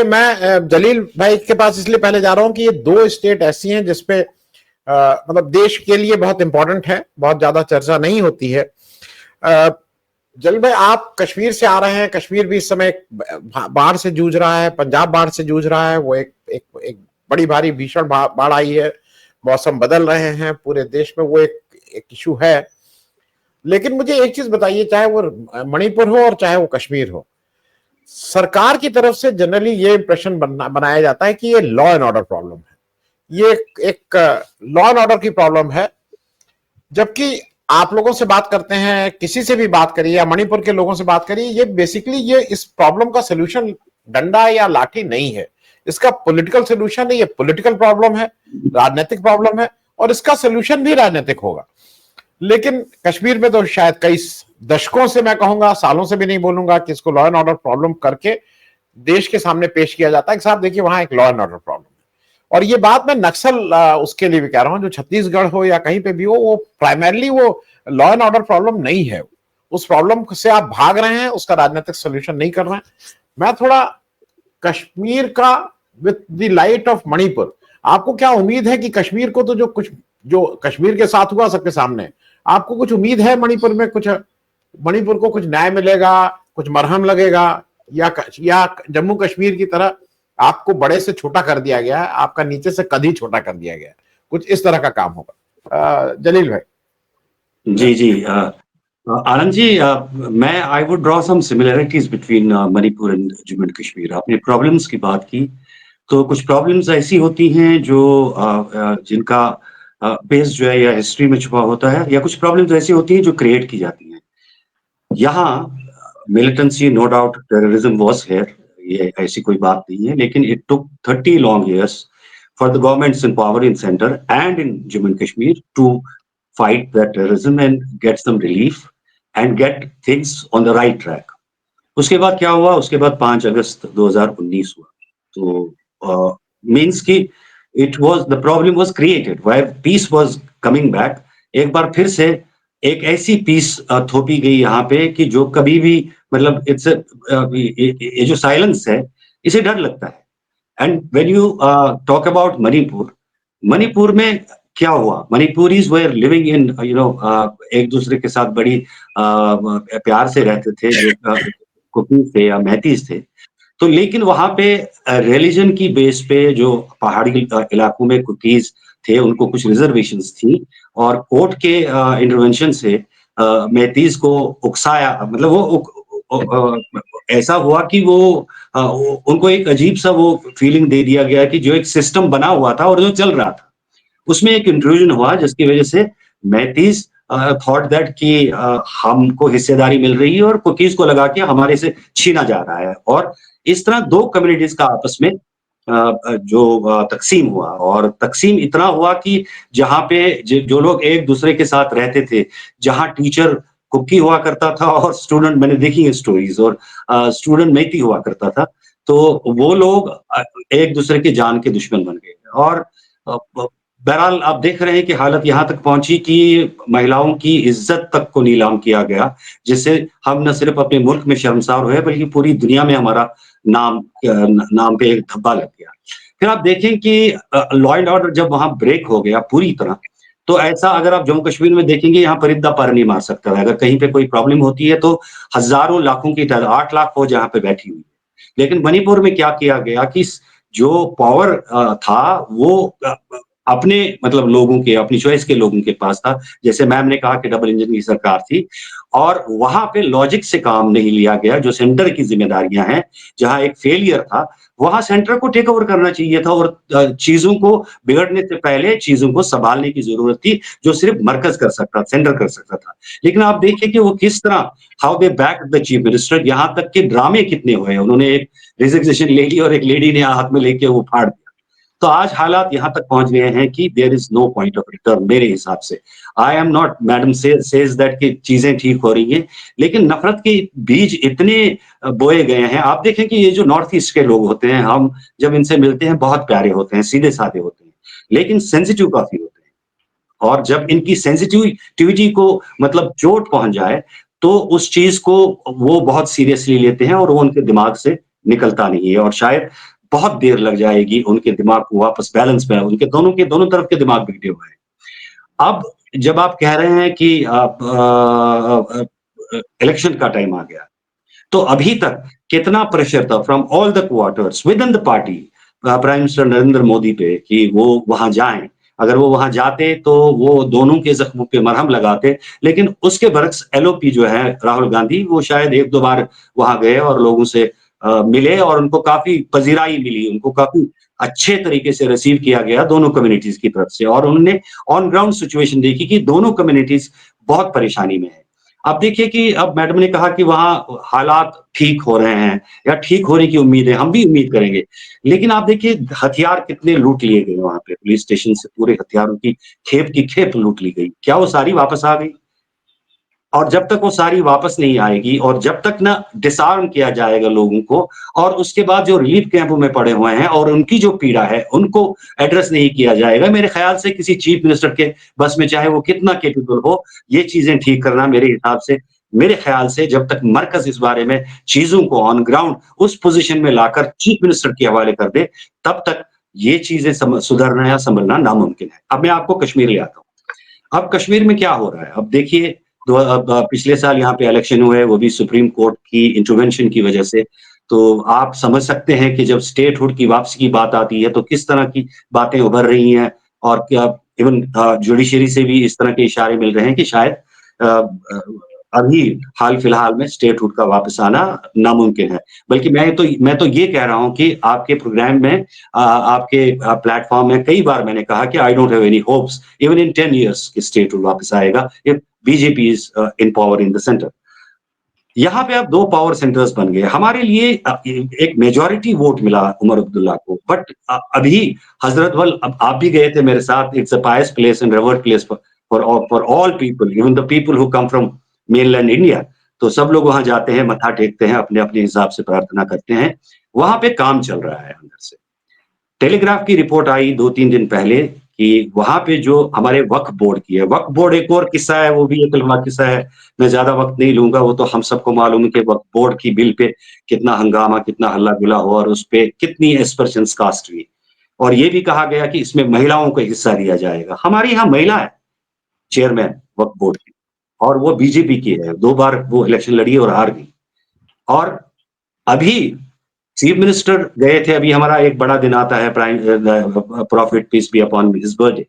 मैं जलील भाई के पास इसलिए पहले जा रहा हूं कि ये दो स्टेट ऐसी हैं जिसपे मतलब देश के लिए बहुत इंपॉर्टेंट है, बहुत ज्यादा चर्चा नहीं होती है। जलील भाई, आप कश्मीर से आ रहे हैं। कश्मीर भी इस समय बाढ़ से जूझ रहा है, पंजाब बाढ़ से जूझ रहा है। वो एक बड़ी भारी भीषण बाढ़ आई है, मौसम बदल रहे हैं पूरे देश में, वो एक इशू है। लेकिन मुझे एक चीज बताइए, चाहे वो मणिपुर हो और चाहे वो कश्मीर हो, सरकार की तरफ से जनरली ये इंप्रेशन बनाया जाता है कि ये लॉ एंड ऑर्डर प्रॉब्लम है, ये एक लॉ एंड ऑर्डर की प्रॉब्लम है। जबकि आप लोगों से बात करते हैं, किसी से भी बात करिए या मणिपुर के लोगों से बात करिए, ये बेसिकली ये इस प्रॉब्लम का सोल्यूशन डंडा या लाठी नहीं है, इसका पॉलिटिकल सोल्यूशन है। ये पॉलिटिकल प्रॉब्लम है, राजनीतिक प्रॉब्लम है, और इसका सोल्यूशन भी राजनीतिक होगा। लेकिन कश्मीर में तो शायद कई दशकों से, मैं कहूंगा सालों से भी नहीं बोलूंगा, कि इसको लॉ एंड ऑर्डर प्रॉब्लम करके देश के सामने पेश किया जाता है कि साहब देखिए वहां एक लॉ एंड ऑर्डर प्रॉब्लम है। और ये बात मैं नक्सल उसके लिए भी कह रहा हूं, जो छत्तीसगढ़ हो या कहीं पे भी हो, वो प्राइमरली वो लॉ एंड ऑर्डर प्रॉब्लम नहीं है। उस प्रॉब्लम से आप भाग रहे हैं, उसका राजनीतिक सोल्यूशन नहीं कर रहे हैं। मैं थोड़ा कश्मीर का with the light of Manipur, आपको क्या उम्मीद है कि कश्मीर को तो जो कश्मीर के साथ हुआ सबके सामने, आपको कुछ उम्मीद है मणिपुर में, कुछ मणिपुर को कुछ न्याय मिलेगा, कुछ मरहम लगेगा, या जम्मू कश्मीर की तरह आपको बड़े से छोटा कर दिया गया है, आपका नीचे से कद ही छोटा कर दिया गया है, कुछ इस तरह का काम होगा? जलील भाई। जी जी, आनंद जी, मैं I would draw some similarities between Manipur and Jammu and Kashmir. आपने प्रॉब्लम्स की बात की, तो कुछ प्रॉब्लम्स ऐसी होती हैं जो जिनका बेस जो है या हिस्ट्री में छुपा होता है, या कुछ प्रॉब्लम्स ऐसी होती हैं जो क्रिएट की जाती हैं। यहाँ militancy, no doubt terrorism was here, ये ऐसी कोई बात नहीं है, लेकिन it took 30 long years for the governments in power in center and in Jammu and Kashmir to fight that terrorism and get some relief and get things on the right track. उसके बाद क्या हुआ? उसके बाद 5 अगस्त 2019 हुआ। तो means कि it was, the problem was created where piece was coming back. एक बार फिर से एक ऐसी पीस थोपी गई यहाँ पे कि जो कभी भी, मतलब इट्स ये जो साइलेंस है, इसे डर लगता है। And when you talk about Manipur, Manipur में क्या हुआ? मणिपुरीज वेयर लिविंग इन एक दूसरे के साथ बड़ी प्यार से रहते थे, जो कुकीज थे या मैतीज थे। तो लेकिन वहां पे रिलीजन की बेस पे जो पहाड़ी इलाकों में कुकीज थे, उनको कुछ रिजर्वेशंस थी, और कोर्ट के इंटरवेंशन से मैतीज को उकसाया, मतलब वो ऐसा हुआ कि वो उनको एक अजीब सा वो फीलिंग दे दिया गया कि जो एक सिस्टम बना हुआ था और जो चल रहा था, उसमें एक इंट्रूजन हुआ, जिसकी वजह से मैतीज थॉट दैट कि हमको हिस्सेदारी मिल रही है और कुकीज को लगा के हमारे से छीना जा रहा है। और इस तरह दो कम्युनिटीज का आपस में जो तकसीम हुआ, और तकसीम इतना हुआ कि जहाँ पे जो लोग एक दूसरे के साथ रहते थे, जहाँ टीचर कुकी हुआ करता था और स्टूडेंट, मैंने देखी है स्टोरीज, और स्टूडेंट मैती हुआ करता था, तो वो लोग एक दूसरे के जान के दुश्मन बन गए। और बहरहाल आप देख रहे हैं कि हालत यहाँ तक पहुंची कि महिलाओं की इज्जत तक को नीलाम किया गया, जिससे हम न सिर्फ अपने मुल्क में शर्मसार हुए, बल्कि पूरी दुनिया में हमारा नाम पे एक धब्बा लग गया। फिर आप देखें कि लॉ एंड ऑर्डर जब वहां ब्रेक हो गया पूरी तरह, तो ऐसा अगर आप जम्मू कश्मीर में देखेंगे, यहाँ परिंदा पर नहीं मार सकता है। अगर कहीं पे कोई प्रॉब्लम होती है तो हजारों लाखों की तादाद, 8 लाख फौज यहाँ पे बैठी हुई है। लेकिन मणिपुर में क्या किया गया कि जो पावर था वो अपने, मतलब लोगों के, अपनी चॉइस के लोगों के पास था। जैसे मैम ने कहा कि डबल इंजन की सरकार थी, और वहां पे लॉजिक से काम नहीं लिया गया। जो सेंटर की जिम्मेदारियां हैं, जहां एक फेलियर था, वहां सेंटर को टेक ओवर करना चाहिए था, और चीजों को बिगड़ने से पहले चीजों को संभालने की जरूरत थी, जो सिर्फ मरकज कर सकता, सेंटर कर सकता था। लेकिन आप देखिए कि वो किस तरह, how they back the chief minister, यहाँ तक के ड्रामे कितने हुए। उन्होंने एक रिजिग्नेशन ले ली और एक लेडी ने हाथ में लेके वो फाड़ दिया। तो आज हालात यहाँ तक पहुंच गए हैं कि there is no point of return मेरे हिसाब से। I am not, madam says that कि चीजें ठीक हो रही हैं, लेकिन नफरत के बीज इतने बोए गए हैं। आप देखें कि ये जो नॉर्थ ईस्ट के लोग होते हैं, हम जब इनसे मिलते हैं बहुत प्यारे होते हैं, सीधे साधे होते हैं, लेकिन सेंसिटिव काफी होते हैं। और जब इनकी सेंसिटिविटी को मतलब चोट पहुंच जाए, तो उस चीज को वो बहुत सीरियसली लेते हैं और वो उनके दिमाग से निकलता नहीं है। और शायद बहुत देर लग जाएगी उनके दिमाग को वापस बैलेंस में, उनके दोनों तरफ के दिमाग बिगड़े हुए हैं। अब जब आप कह रहे हैं कि इलेक्शन का टाइम आ गया, तो अभी तक कितना प्रेशर था from all the quarters with in the party prime minister Narendra Modi पे कि वो वहां जाएं। अगर वो वहां जाते तो वो दोनों के जख्मों पे मरहम लगाते, लेकिन उसके बरक्स एलओपी जो है राहुल गांधी, वो शायद एक दो बार वहां गए और लोगों से मिले और उनको काफी पजीराई मिली, उनको काफी अच्छे तरीके से रिसीव किया गया दोनों कम्युनिटीज की तरफ से, और उन्होंने ऑन ग्राउंड सिचुएशन देखी कि दोनों कम्युनिटीज बहुत परेशानी में है। अब देखिए कि अब मैडम ने कहा कि वहाँ हालात ठीक हो रहे हैं या ठीक होने की उम्मीद है, हम भी उम्मीद करेंगे। लेकिन आप देखिए हथियार कितने लूट लिए गए वहाँ पे, पुलिस स्टेशन से पूरे हथियारों की खेप लूट ली गई। क्या वो सारी वापस आ गई? और जब तक वो सारी वापस नहीं आएगी और जब तक ना डिसआर्म किया जाएगा लोगों को, और उसके बाद जो रिलीफ कैंपों में पड़े हुए हैं और उनकी जो पीड़ा है उनको एड्रेस नहीं किया जाएगा, मेरे ख्याल से किसी चीफ मिनिस्टर के बस में, चाहे वो कितना कैपेबल हो, ये चीजें ठीक करना मेरे हिसाब से, मेरे ख्याल से जब तक मरकज इस बारे में चीजों को ऑन ग्राउंड उस पोजीशन में लाकर चीफ मिनिस्टर के हवाले कर दे, तब तक ये चीजें सुधरना या संभलना नामुमकिन है। अब मैं आपको कश्मीर ले आता हूँ। अब कश्मीर में क्या हो रहा है? अब देखिए, तो अब पिछले साल यहाँ पे इलेक्शन हुए, वो भी सुप्रीम कोर्ट की इंटरवेंशन की वजह से। तो आप समझ सकते हैं कि जब स्टेटहुड की वापसी की बात आती है, तो किस तरह की बातें उभर रही हैं, और क्या इवन जुडिशरी से भी इस तरह के इशारे मिल रहे हैं कि शायद अ, अ, अभी हाल फिलहाल में स्टेटहुड का वापस आना नामुमकिन है। बल्कि मैं तो ये कह रहा हूँ कि आपके प्रोग्राम में, आपके प्लेटफॉर्म में कई बार मैंने कहा कि I don't have any hopes even in 10 years कि स्टेटहुड वापस आएगा if BJP is in power in the centre. यहाँ पे अब दो पावर सेंटर्स बन गए हमारे लिए। एक मेजॉरिटी वोट मिला उमर अब्दुल्ला को, बट अभी हजरतबल, अब आप भी गए थे मेरे साथ, it's a pious place and revered place for all people, even the people who come from mainland India. तो सब लोग वहां जाते हैं, मत्था टेकते हैं, अपने अपने हिसाब से प्रार्थना करते हैं। वहां पे काम चल रहा है अंदर से। टेलीग्राफ की रिपोर्ट आई 2-3 दिन पहले कि वहां पे जो हमारे वक्फ बोर्ड की है, वक्फ बोर्ड एक और किस्सा है, वो भी एक लंबा किस्सा है, मैं ज्यादा वक्त नहीं लूंगा। वो तो हम सबको मालूम है कि वक्फ बोर्ड की बिल पे कितना हंगामा, कितना हल्ला गुला हुआ, और उस पे कितनी एस्पर्शंस कास्ट हुई, और ये भी कहा गया कि इसमें महिलाओं को हिस्सा दिया जाएगा। हमारे यहाँ महिला है चेयरमैन वक्फ बोर्ड की, और वो बीजेपी की है, 2 बार वो इलेक्शन लड़ी और हार गई। और अभी चीफ मिनिस्टर गए थे, अभी हमारा एक बड़ा दिन आता है, prime prophet peace be upon his birthday,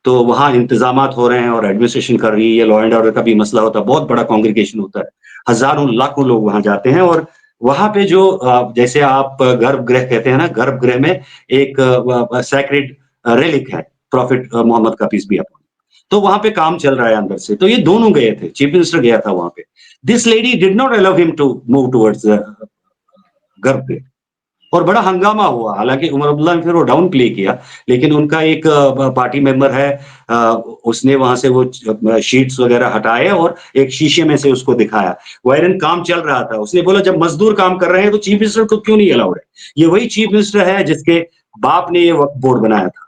तो वहां इंतजामात हो रहे हैं और एडमिनिस्ट्रेशन कर रही है, लॉ एंड ऑर्डर का भी मसला होता है, बहुत बड़ा कांग्रीगेशन होता है, हजारों लाखों लोग वहां जाते हैं। और वहां पे जो जैसे आप गर्भगृह कहते हैं ना, गर्भगृह में एक सैक्रेड रेलिक है प्रॉफिट मोहम्मद का पीस बी अपॉन, तो वहां पे काम चल रहा है अंदर से। तो ये दोनों गए थे, चीफ मिनिस्टर गया था वहां पे। This lady did not allow him to move towards गर्भगृह, और बड़ा हंगामा हुआ। हालांकि उमर अब्दुल्ला ने फिर वो डाउन प्ले किया, लेकिन उनका एक पार्टी मेंबर है, अ, उसने वहां से वो शीट्स वगैरह हटाए और एक शीशे में से उसको दिखाया। वायरन काम चल रहा था, उसने बोला जब मजदूर काम कर रहे हैं तो चीफ मिनिस्टर को क्यों नहीं अलाउड है? ये वही चीफ मिनिस्टर है जिसके बाप ने ये वक्फ बोर्ड बनाया था।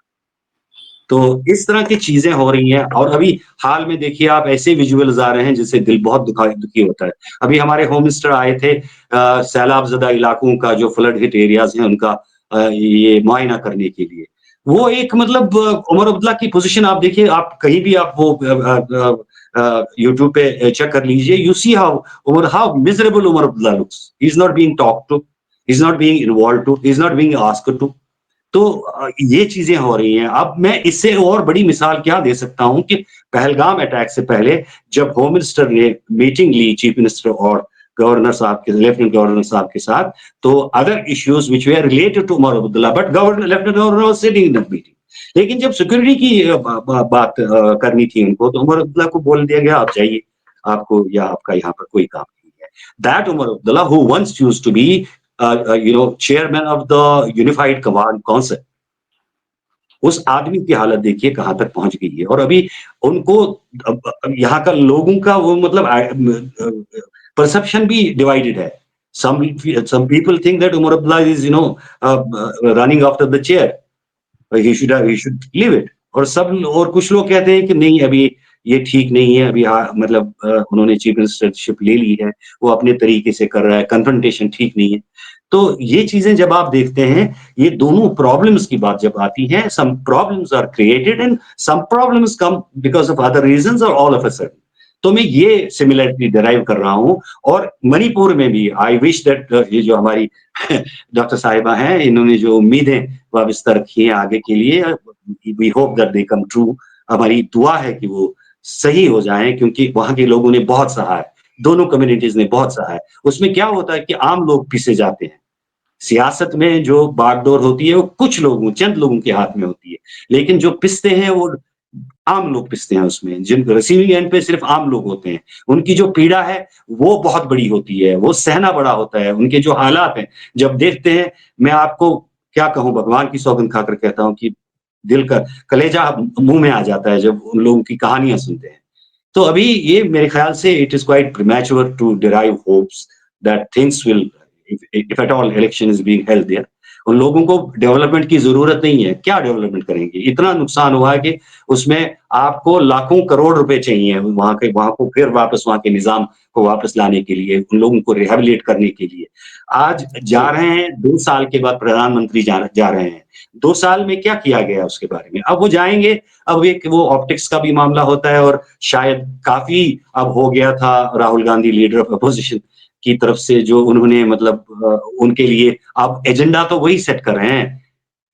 तो इस तरह की चीजें हो रही हैं, और अभी हाल में देखिए आप ऐसे विजुअल्स आ रहे हैं जिससे दिल बहुत दुखी होता है। अभी हमारे होम मिनिस्टर आए थे सैलाब ज़दा इलाकों का, जो फ्लड हिट एरियाज हैं उनका ये मुआयना करने के लिए। वो एक मतलब उमर अब्दुल्ला की पोजीशन आप देखिए, आप कहीं भी आप वो यूट्यूब पे चेक कर लीजिए, you see how miserable Omar Abdullah looks. He is not being talked to, he is not being involved to, he is not being asked to. तो ये चीजें हो रही हैं। अब मैं इससे और बड़ी मिसाल क्या दे सकता हूं कि पहलगाम अटैक से पहले जब होम मिनिस्टर ने मीटिंग ली चीफ मिनिस्टर और गवर्नर साहब के, लेफ्टिनेंट गवर्नर साहब के साथ, तो other issues which were related to Omar Abdullah, but governor, lieutenant governor was sitting in that meeting. लेकिन जब सिक्योरिटी की बात करनी थी उनको, तो उमर अब्दुल्ला को बोल दिया गया आप जाइए, आपको या आपका यहाँ पर कोई काम नहीं है। That Omar Abdullah who once used to be chairman of the unified command council, उस आदमी की हालत देखिए कहां तक पहुंच गई है। और अभी उनको यहाँ का लोगों का वो मतलब परसेप्शन भी डिवाइडेड है। some people think that Umar Abdullah is running after the chair, he should leave it, और कुछ लोग कहते हैं कि नहीं, अभी ये ठीक नहीं है, अभी मतलब उन्होंने चीफ मिनिस्टरशिप ले ली है, वो अपने तरीके से कर रहा है, कन्फ्रंटेशन ठीक नहीं है। तो ये चीजें जब आप देखते हैं, ये दोनों प्रॉब्लम्स की बात जब आती है, some problems are created and some problems come because of other reasons और ऑल ऑफ अ सडन। तो मैं ये सिमिलैरिटी डिराइव कर रहा हूँ और मणिपुर में भी आई विश दैट ये जो हमारी डॉक्टर साहिबा हैं, इन्होंने जो उम्मीदें वाबस्ता रखी हैं आगे के लिए, we hope that they come true. हमारी दुआ है कि वो सही हो जाएँ क्योंकि वहाँ के लोगों ने बहुत सहा है, दोनों कम्युनिटीज़ ने बहुत सहा है। उसमें क्या होता है कि आम लोग पिसे जाते हैं। सियासत में जो बागडोर होती है वो कुछ लोगों, चंद लोगों के हाथ में होती है। लेकिन जो पिसते हैं वो आम लोग पिसते हैं उसमें, जिन रिसीविंग एंड पे सिर्फ़ आम लोग होते हैं। उनकी जो पीड़ा है वो बहुत बड़ी होती है, वो सहना बड़ा होता है, उनके जो हालात हैं, जब देखते हैं, मैं आपको क्या कहूँ, भगवान की सौगंध खाकर कहता हूँ कि दिल का कलेजा मुँह में आ जाता है जब उन लोगों की कहानियाँ सुनते हैं। तो अभी ये मेरे ख्याल से it is quite premature to derive hopes that things will if at all election is being held there. उन लोगों को डेवलपमेंट की ज़रूरत नहीं है, क्या डेवलपमेंट करेंगे? इतना नुकसान हुआ है कि उसमें आपको लाखों करोड़ रुपए चाहिए वहाँ को फिर वापस वहाँ के निज़ाम को वापस लाने के लिए, उन लोगों को रिहैबिलिट करने के लिए। आज जा जी। रहे हैं, 2 साल के बाद प्रधानमंत्री जा रहे हैं। 2 साल में क्या किया गया उसके बारे में? अब वो जाएँगे, अब एक वो ऑप्टिक्स का भी मामला होता है और शायद काफ़ी अब हो गया था Rahul Gandhi leader of opposition की तरफ से जो उन्होंने मतलब उनके लिए अब एजेंडा तो वही सेट कर रहे हैं।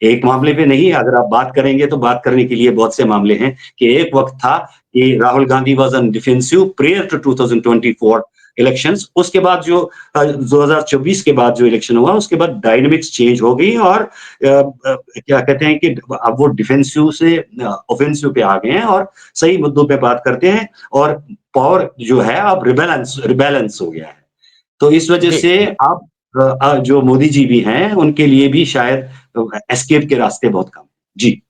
एक मामले पे नहीं, अगर आप बात करेंगे तो बात करने के लिए बहुत से मामले हैं कि एक वक़्त था कि Rahul Gandhi was on defensive prior to 2024 elections. उसके बाद जो 2024 के बाद जो इलेक्शन हुआ, उसके बाद डायनामिक्स चेंज हो गई और क्या कहते हैं कि अब वो डिफेंसिव से ऑफेंसिव पे आ गए हैं और सही मुद्दों पे बात करते हैं और पावर जो है अब रिबैलेंस हो गया है। तो इस वजह जी। से अब जो मोदी जी भी हैं, उनके लिए भी शायद एस्केप के रास्ते बहुत कम हैं। जी।